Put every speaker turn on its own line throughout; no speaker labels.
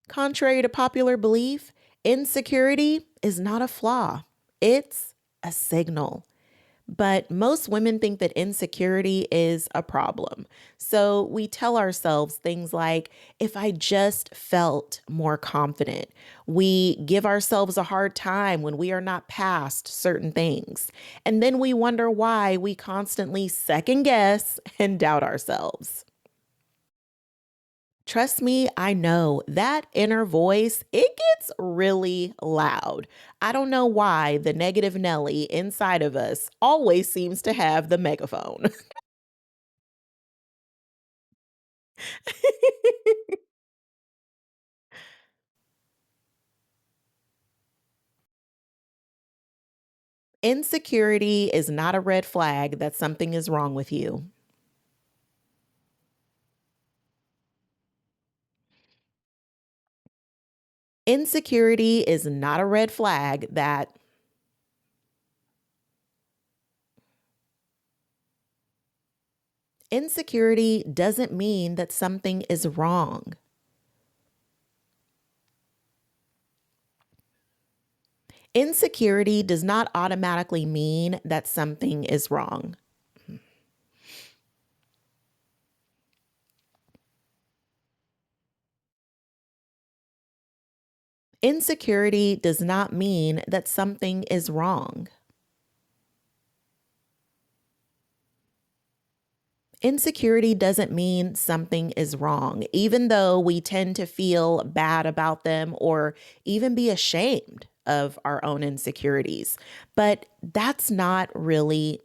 Contrary to popular belief, insecurity is not a flaw, it's a signal. But most women think that insecurity is a problem. So we tell ourselves things like, if I just felt more confident, we give ourselves a hard time when we are not past certain things. And then we wonder why we constantly second guess and doubt ourselves. Trust me, I know that inner voice, it gets really loud. I don't know why the negative Nelly inside of us always seems to have the megaphone. Insecurity is not a red flag that something is wrong with you. Insecurity is not a red flag that insecurity doesn't mean that something is wrong. Insecurity does not automatically mean that something is wrong. Insecurity does not mean that something is wrong. Insecurity doesn't mean something is wrong, even though we tend to feel bad about them or even be ashamed of our own insecurities. But that's not really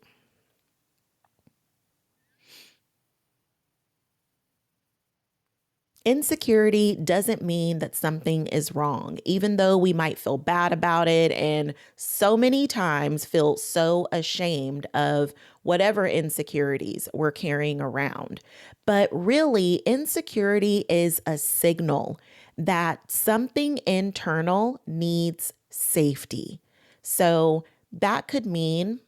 insecurity doesn't mean that something is wrong, even though we might feel bad about it and so many times feel so ashamed of whatever insecurities we're carrying around. But really, insecurity is a signal that something internal needs safety. So that could mean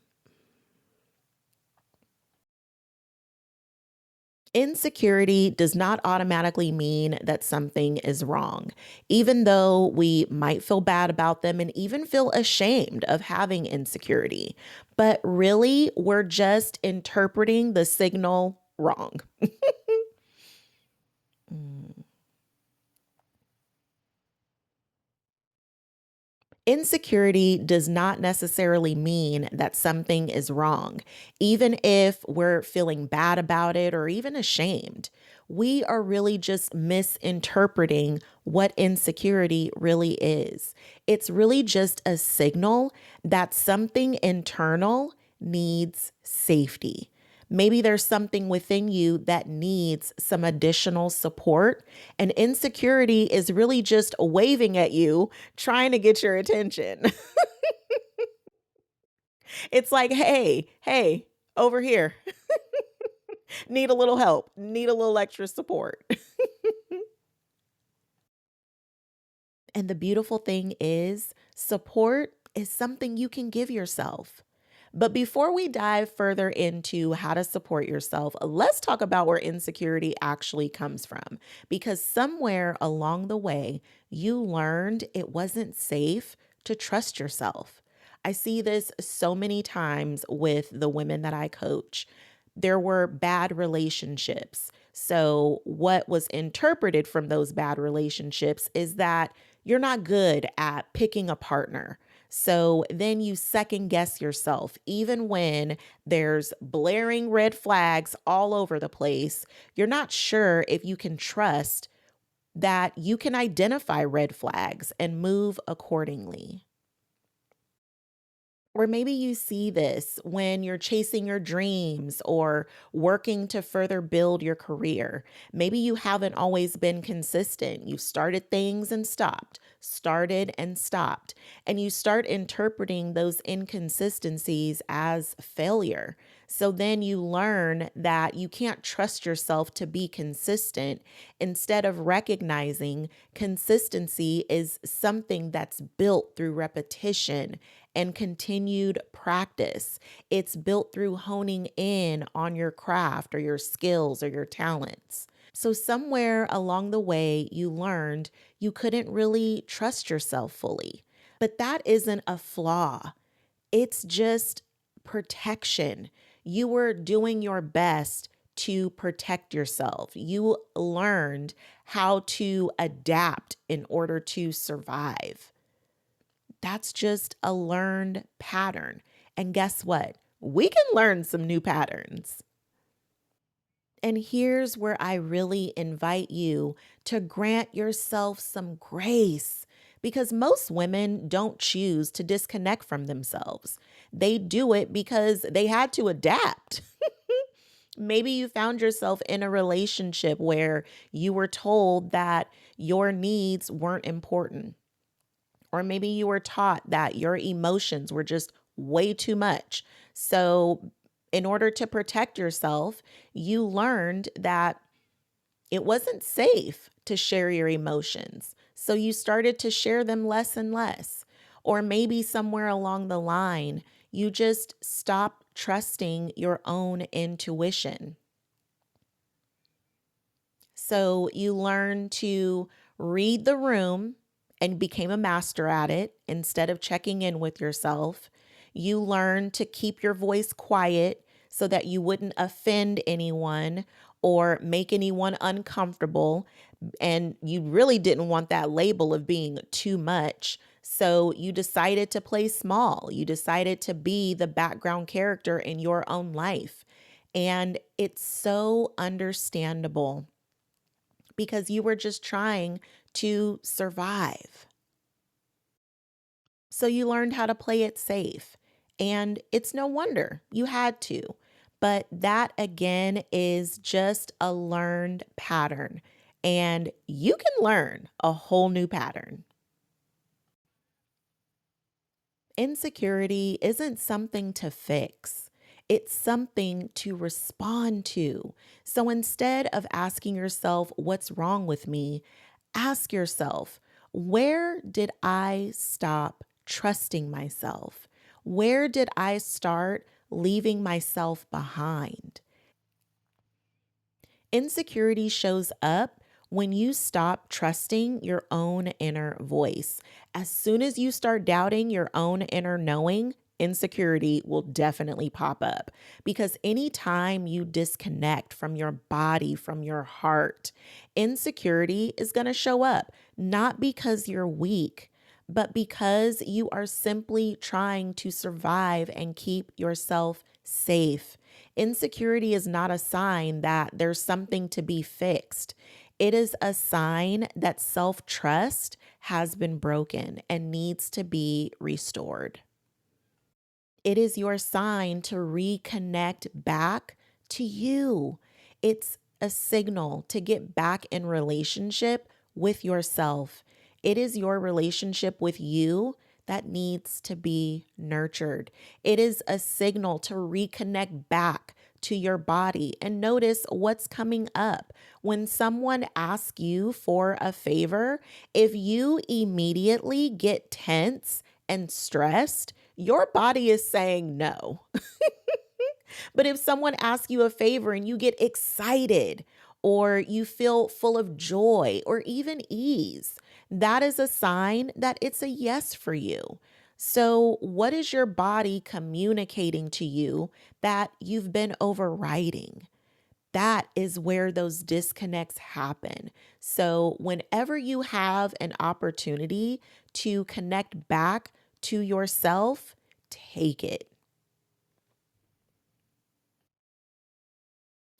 insecurity does not automatically mean that something is wrong, even though we might feel bad about them and even feel ashamed of having insecurity. But really, we're just interpreting the signal wrong. Mm. Insecurity does not necessarily mean that something is wrong, even if we're feeling bad about it or even ashamed. We are really just misinterpreting what insecurity really is. It's really just a signal that something internal needs safety. Maybe there's something within you that needs some additional support, and insecurity is really just waving at you trying to get your attention. It's like, hey, hey, over here, need a little help, need a little extra support. And the beautiful thing is, support is something you can give yourself. But before we dive further into how to support yourself, let's talk about where insecurity actually comes from. Because somewhere along the way, you learned it wasn't safe to trust yourself. I see this so many times with the women that I coach. There were bad relationships. So, what was interpreted from those bad relationships is that you're not good at picking a partner. So then you second guess yourself, even when there's blaring red flags all over the place. You're not sure if you can trust that you can identify red flags and move accordingly. Or maybe you see this when you're chasing your dreams or working to further build your career. Maybe you haven't always been consistent. You've started things and stopped, started and stopped. And you start interpreting those inconsistencies as failure. So then you learn that you can't trust yourself to be consistent instead of recognizing consistency is something that's built through repetition and continued practice. It's built through honing in on your craft or your skills or your talents. So, somewhere along the way, you learned you couldn't really trust yourself fully. But that isn't a flaw, it's just protection. You were doing your best to protect yourself. You learned how to adapt in order to survive. That's just a learned pattern. And guess what? We can learn some new patterns. And here's where I really invite you to grant yourself some grace because most women don't choose to disconnect from themselves. They do it because they had to adapt. Maybe you found yourself in a relationship where you were told that your needs weren't important. Or maybe you were taught that your emotions were just way too much. So, in order to protect yourself, you learned that it wasn't safe to share your emotions. So, you started to share them less and less. Or maybe somewhere along the line, you just stopped trusting your own intuition. So you learn to read the room and became a master at it instead of checking in with yourself. You learn to keep your voice quiet so that you wouldn't offend anyone or make anyone uncomfortable. And you really didn't want that label of being too much. So you decided to play small. You decided to be the background character in your own life. And it's so understandable because you were just trying to survive. So you learned how to play it safe. And it's no wonder you had to. But that again is just a learned pattern. And you can learn a whole new pattern. Insecurity isn't something to fix. It's something to respond to. So instead of asking yourself, what's wrong with me? Ask yourself, where did I stop trusting myself? Where did I start leaving myself behind? Insecurity shows up when you stop trusting your own inner voice. As soon as you start doubting your own inner knowing, insecurity will definitely pop up because anytime you disconnect from your body, from your heart, insecurity is going to show up, not because you're weak, but because you are simply trying to survive and keep yourself safe. Insecurity is not a sign that there's something to be fixed. It is a sign that self trust has been broken and needs to be restored. It is your sign to reconnect back to you. It's a signal to get back in relationship with yourself. It is your relationship with you that needs to be nurtured. It is a signal to reconnect back to your body and notice what's coming up. When someone asks you for a favor, if you immediately get tense and stressed, your body is saying no. But if someone asks you a favor and you get excited or you feel full of joy or even ease, that is a sign that it's a yes for you. So, what is your body communicating to you that you've been overriding? That is where those disconnects happen. So, whenever you have an opportunity to connect back to yourself, take it.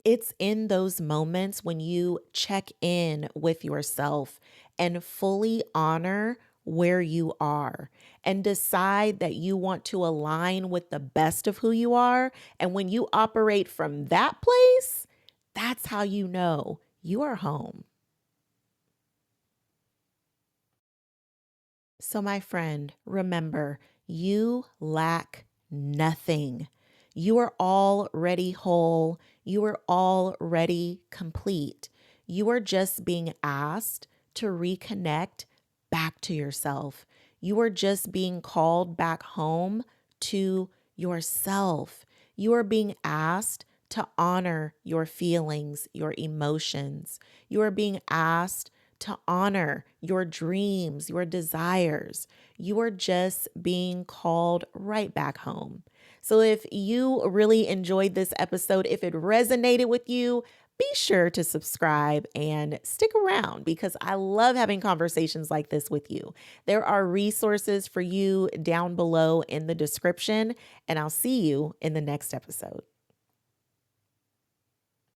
It's in those moments when you check in with yourself and fully honor where you are and decide that you want to align with the best of who you are. And when you operate from that place, that's how you know you are home. So, my friend, remember, you lack nothing. You are already whole. You are already complete. You are just being asked to reconnect back to yourself. You are just being called back home to yourself. You are being asked to honor your feelings, your emotions. You are being asked to honor your dreams, your desires. You are just being called right back home. So, if you really enjoyed this episode, if it resonated with you, be sure to subscribe and stick around because I love having conversations like this with you. There are resources for you down below in the description, and I'll see you in the next episode.